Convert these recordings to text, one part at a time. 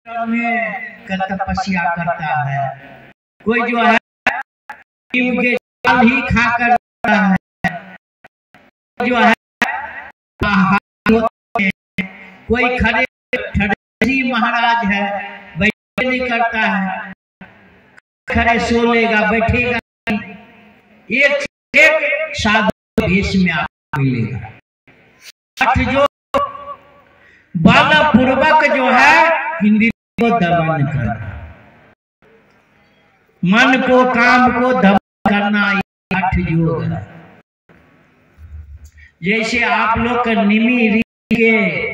में तपस्या करता है, कोई जो है नीम के छाल ही खाकर है, जो है कोई खड़े ठड़ेसी महाराज है बैठे नहीं करता है, खड़े सो लेगा बैठेगा नहीं। एक साधु भेष में आपको मिलेगा। जो बाला पूर्वक जो है इंद्रिय को दमन करना, मन को काम को दमन करना, ये 8 योग है। जैसे आप लोग निमी ऋषि के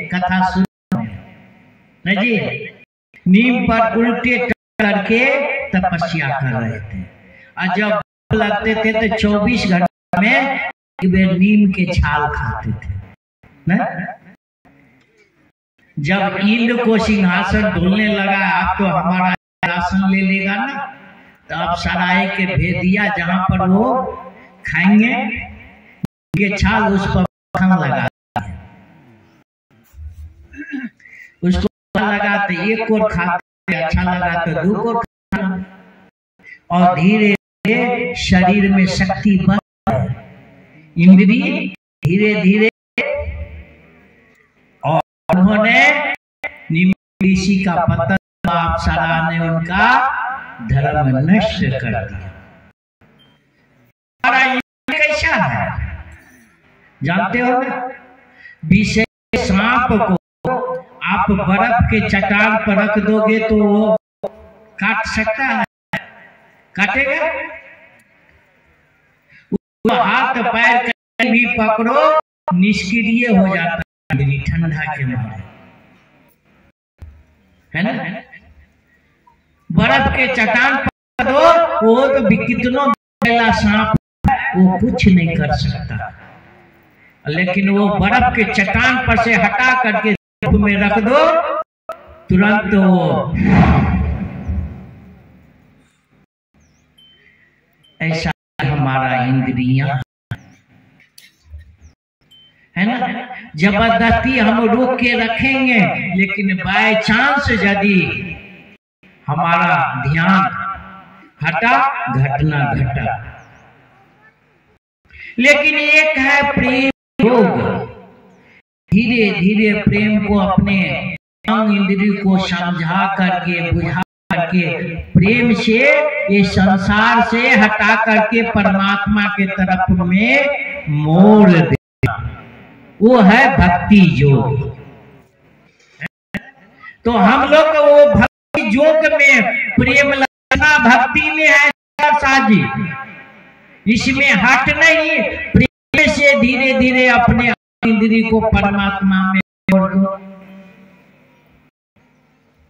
कथा सुने न जी, नीम पर उल्टे करके तपस्या कर रहे थे और जब लगते थे तो 24 घंटे में वे नीम के छाल खाते थे न? जब इंद्र को सिंहासन ढूंढने लगा, आप तो हमारा आसन ले लेगा ना, तो अब सराय के भेदिया जहां पर वो खाएंगे ये छाल उस पर लगा, उसको लगाते एक और खाते, अच्छा लगा तो 2 और खाते, और धीरे धीरे शरीर में शक्ति बढ़, इंद्रिय धीरे धीरे, और उन्होंने ऋषि का पतन, अप्सरा ने उनका धर्म नष्ट कर दिया। हमारा ये कैसा है जानते हो ना? विशेष सांप को आप बर्फ के चट्टान पर रख दोगे तो वो काट सकता है, काटेगा? वो हाथ पैर कहीं भी पकड़ो निष्क्रिय हो जाता है ठंडा के मारे, है ना? बर्फ के चट्टान पर दो, वो तो कितनों बड़ा सांप वो कुछ नहीं कर सकता, लेकिन वो बर्फ के चट्टान पर से हटा करके धूप में रख दो, तुरंत वो ऐसा हमारा इंद्रियां है ना। जबरदस्ती हम रोक के रखेंगे, लेकिन बाय चांस यदि हमारा ध्यान हटा, घटना घटा। लेकिन एक है प्रेम योग, धीरे धीरे प्रेम को अपने अंग इंद्रिय को समझा करके बुझा करके प्रेम से ये संसार से हटा करके परमात्मा के तरफ में मोड़ देना, वो है भक्ति योग। तो हम लोग वो भक्ति योग में प्रेम लगना भक्ति में है साजी, इसमें हट नहीं, प्रेम से धीरे धीरे अपने इंद्रिय को परमात्मा में जोड़ दो।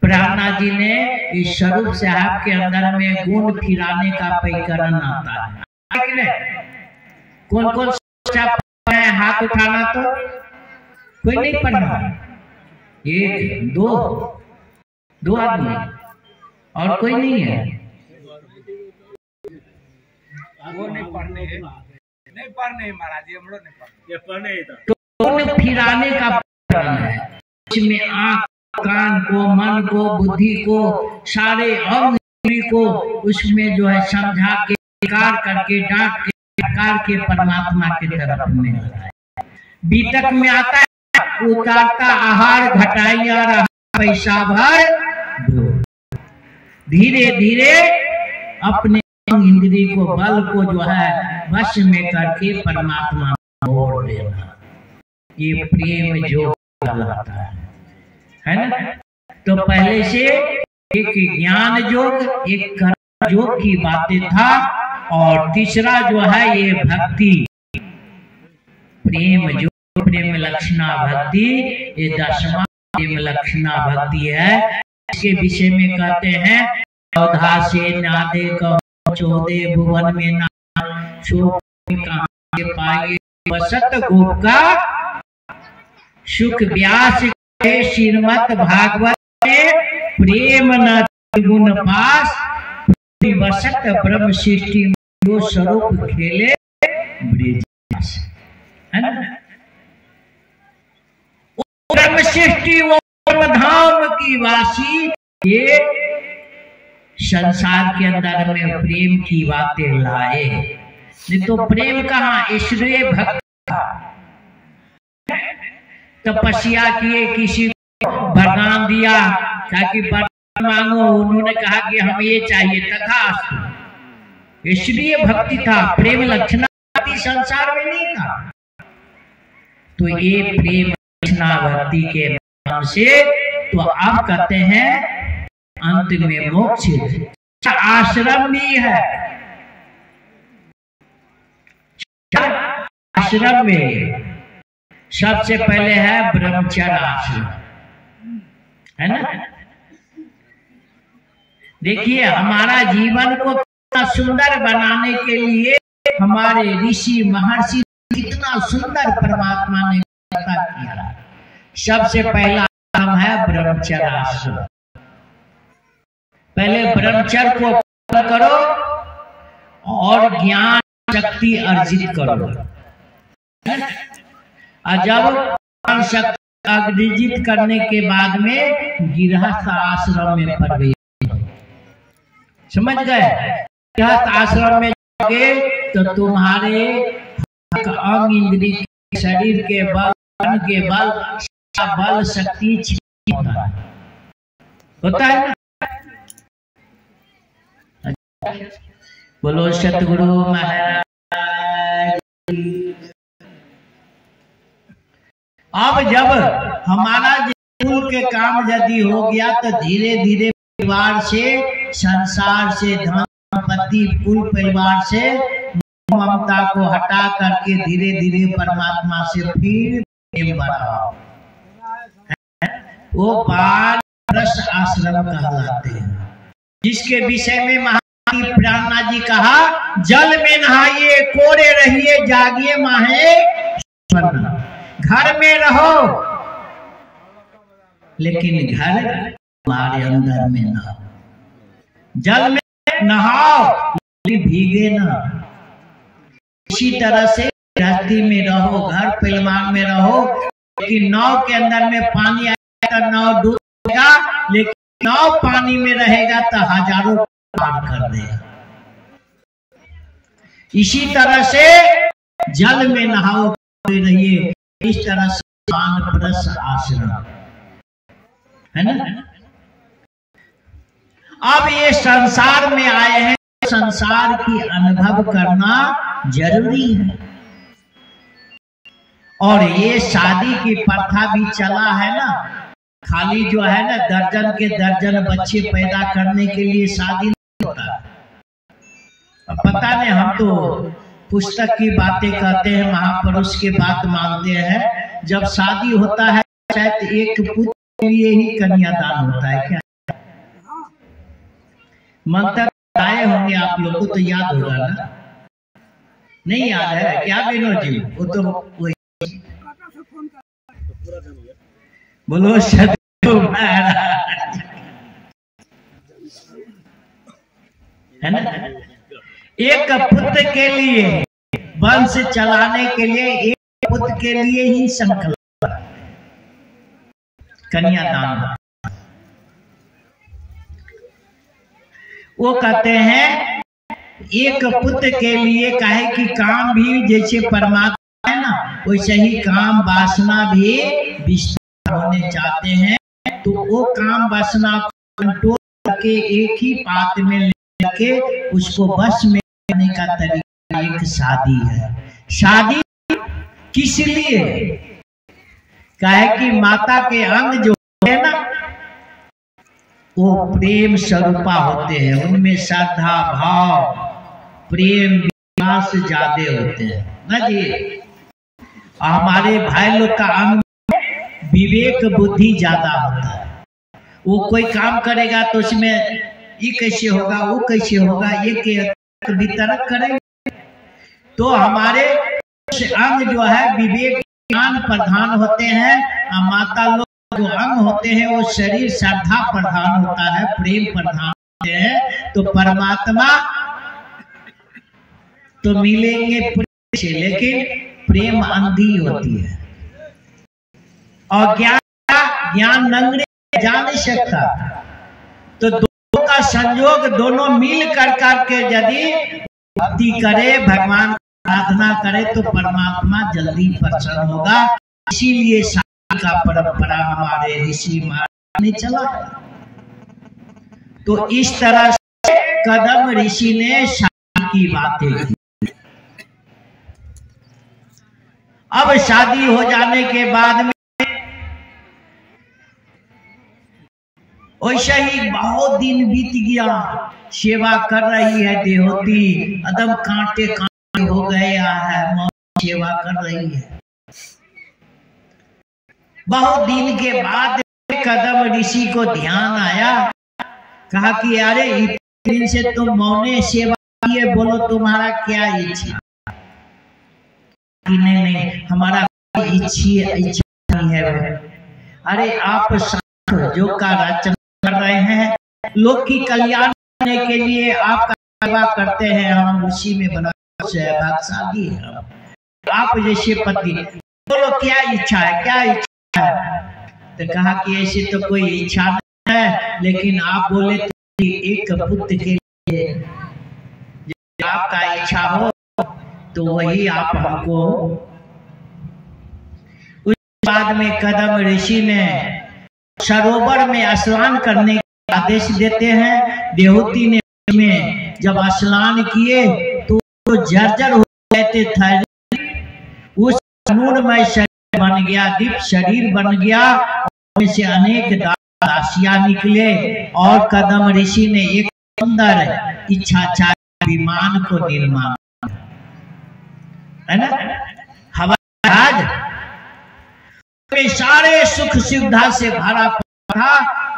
प्रहलाद जी ने इस स्वरूप साहब के अंदर में गुण फिराने का पैकरण आता है। कौन कौन है हाथ उठाना, तो कोई नहीं पढ़ना, 1 2 आदमी और कोई नहीं है। वो नहीं पढ़ने महाराज जी, हम लोग नहीं पढ़ने। तो गुण फिराने का पैकरण है, इसमें आंख कान को, मन को, बुद्धि को, सारे अंग को उसमें जो है समझा के कार करके डांट के कार के परमात्मा की तरफ में लगाए। बीतक में आता है उतारता आहार घटाई और पैसा भर दो। धीरे धीरे अपने अंग इंद्रिय को, बल को जो है वश में करके परमात्मा मोड़ देना, ये प्रेम जो कहलाता है ना। तो पहले से एक ज्ञान योग, एक कर्म योग की बातें था, और तीसरा जो है ये भक्ति प्रेम जो प्रेम लक्षणा भक्ति, ये 10वां प्रेम लक्षणा भक्ति है। इसके विषय में कहते हैं पौधा से नादे कहो 14 भुवन में ना कहाँ पाए वसत गोप का सुख व्यास श्रीमद भागवत में प्रेम न गुण पास वसत ब्रह्म सृष्टि जो स्वरूप खेले ब्रज, है ना। ब्रह्म सृष्टि वो धाम की वासी ये संसार के अंदर में प्रेम की बातें लाए, नहीं तो प्रेम कहाँ, ईश्वरीय भक्त तपस्या किए, किसी को वरदान दिया ताकि वरदान मांगो, उन्होंने कहा कि हम ये चाहिए, तथास्तु। ईश्वरीय भक्ति था, प्रेम लक्षणा भक्ति संसार में नहीं था। तो ये प्रेम लक्षणा भक्ति के नाम से तो आप कहते हैं अंत में मोक्ष। आश्रम भी है, आश्रम में सबसे पहले है ब्रह्मचर्य आश्रम, है ना। देखिए हमारा जीवन को कितना सुंदर बनाने के लिए हमारे ऋषि महर्षि कितना सुंदर परमात्मा ने किया। सबसे पहला काम है ब्रह्मचर्य आश्रम। पहले ब्रह्मचर्य को पालन करो और ज्ञान शक्ति अर्जित करो, और जब ज्ञान शक्ति अर्जित करने के बाद में गृहस्थ आश्रम में प्रवेश, समझ गए। गृहस्थ आश्रम में जाओगे तो तुम्हारे अंग इंद्रिय शरीर के बल, मन के बल, बल शक्ति होता है ना। बोलो सतगुरु महाराज। अब जब हमारा कुल के काम यदि हो गया तो धीरे धीरे परिवार से, संसार से, धन संपत्ति, कुल परिवार से ममता को हटा करके धीरे धीरे परमात्मा से फिर प्रेम बढ़ाओ। वो वानप्रस्थ आश्रम कहलाते हैं, जिसके विषय में महात्मा प्राणनाथ जी कहा, जल में नहाइए, कोरे रहिए, जागिए माहे स्वर्ण। घर में रहो लेकिन घर तुम्हारे अंदर में ना, जल में नहाओ लेकिन भीगे ना। इसी तरह से गृहस्थी में रहो, घर परिवार में रहो, लेकिन नाव के अंदर में पानी आएगा तो नाव डूबेगा, लेकिन नाव पानी में रहेगा तो हजारों पार कर देगा। इसी तरह से जल में नहाओ रहिए, इस तरह से वानप्रस्थ आश्रम, है ना। अब ये संसार में आए हैं, संसार की अनुभव करना जरूरी है। और ये शादी की प्रथा भी चला है ना, खाली जो है ना दर्जन के दर्जन बच्चे पैदा करने के लिए शादी नहीं होता। अब पता नहीं, हम तो पुस्तक की बातें कहते हैं, महापुरुष की बात मानते हैं। जब शादी होता है शायद एक पुत्र के लिए ही कन्यादान होता है क्या? मंत्र आए होंगे आप लोगों को तो याद होगा ना, नहीं याद है क्या विनोद जी? वो तो वही। बोलो सतगुरु महाराज, है ना। एक पुत्र के लिए, वंश चलाने के लिए, एक पुत्र के लिए ही संकल्प कन्यादान। वो कहते हैं एक पुत्र के लिए, काहे कि काम भी जैसे परमात्मा है ना, वैसे ही काम वासना भी विस्तार होने चाहते हैं। तो वो काम वासना को कंट्रोल करके एक ही पात्र में लेके उसको बस में करने का तरीका एक शादी है। शादी किस लिए? काहे कि माता के अंग जो है ना वो प्रेम स्वरूपा होते हैं, उनमें श्रद्धा भाव प्रेम विश्वास ज्यादा होते हैं ना जी। हमारे भाई लोग का अंग विवेक बुद्धि ज्यादा होता है। वो कोई काम करेगा तो उसमें ये कैसे होगा, वो कैसे होगा, ये के वितरक करेंगे। तो हमारे अंग जो है विवेक ज्ञान प्रधान होते हैं, और माता लोग जो अंग होते हैं वो शरीर श्रद्धा प्रधान होता है, प्रेम प्रधान होते हैं। तो परमात्मा तो मिलेंगे प्रेम से, लेकिन प्रेम अंधी होती है और ज्ञान नंगरे जा नहीं सकता। तो दोनों का संयोग, दोनों मिल करके यदि भक्ति करे, भगवान प्रार्थना करे तो परमात्मा जल्दी प्रसन्न होगा। इसीलिए शादी का परंपरा हमारे ऋषि महाराज ने चला। तो इस तरह से कदम ऋषि ने शादी की बातें की। अब शादी हो जाने के बाद में वैसे ही बहुत दिन बीत गया, सेवा कर रही है देहोती, एकदम कांटे कांटे हो गया है, सेवा कर रही है। बहुत दिन के बाद कदम ऋषि को ध्यान आया, कहा कि अरे इतने दिन से तुम मौने सेवा किए, बोलो तुम्हारा क्या इच्छा? नहीं नहीं, हमारा इच्छा नहीं है। अरे आप जो का रचना कर रहे हैं, लोग की कल्याण करने के लिए आपका सेवा करते हैं, हम उसी में बना भागशाली है। आप जैसे पति, बोलो क्या इच्छा है, क्या इच्छा है? तो कहा कि ऐसे तो कोई इच्छा नहीं है, लेकिन आप बोले तो एक पुत्र के लिए आपका इच्छा हो तो वही आप हमको। उस बाद में कदम ऋषि ने सरोवर में स्नान करने का आदेश देते हैं। देहूती ने में जब स्नान किए तो जर्जर हो गए थे, उस नूरमय शरीर बन गया, दीप शरीर बन गया, उसमें से अनेक राशियां निकले और कदम ऋषि ने एक सुंदर इच्छाचारी विमान को निर्माण, है ना, हवाई जहाज में सारे सुख सुविधा से भरा था।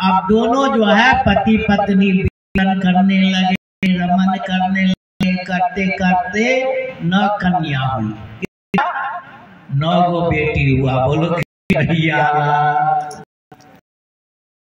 अब दोनों जो है पति पत्नी मिलन करने लगे, रमन करने लगे, करते करते 9 कन्या हुई, 9 गो बेटी हुआ। बोलो